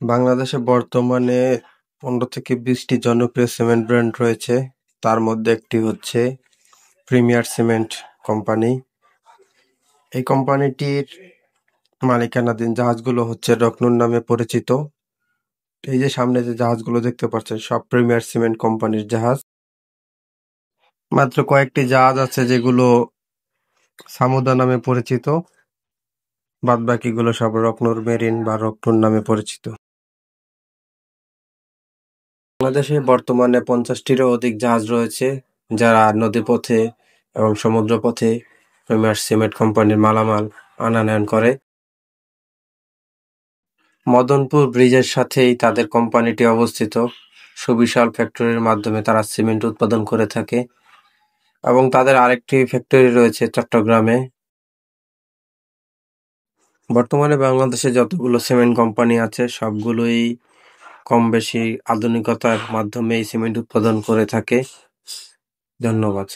বাংলাদেশে বর্তমানে ১৫ থেকে ২০টি জনপ্রিয় সিমেন্ট ব্র্যান্ড রয়েছে। তার মধ্যে একটি হচ্ছে প্রিমিয়ার সিমেন্ট কোম্পানি। এই কোম্পানিটির মালিকানাধীন জাহাজগুলো হচ্ছে রত্নুর নামে পরিচিত। এই যে সামনে যে জাহাজগুলো দেখতে পাচ্ছেন সব প্রিমিয়ার সিমেন্ট কোম্পানির জাহাজ। মাত্র কয়েকটি জাহাজ আছে যেগুলো সামুদা নামে পরিচিত। বাদবাকিগুলো সব রত্নুর মেরিন বা রত্নুর নামে পরিচিত। বাংলাদেশে বর্তমানে ৫০টিরও অধিক জাহাজ রয়েছে যারা নদীপথে এবং সমুদ্রপথে প্রিমিয়ার সিমেন্ট কোম্পানির মালামাল আনানেন করে। মদনপুর ব্রিজের সাথেই তাদের কোম্পানিটি অবস্থিত। সুবিশাল ফ্যাক্টরির মাধ্যমে তারা সিমেন্ট উৎপাদন করে থাকে এবং তাদের আরেকটি ফ্যাক্টরি রয়েছে চট্টগ্রামে। বর্তমানে বাংলাদেশে যতগুলো সিমেন্ট কোম্পানি আছে সবগুলোই কম বেশি আধুনিকতার মাধ্যমে এই সিমেন্ট উৎপাদন করে থাকে। ধন্যবাদ।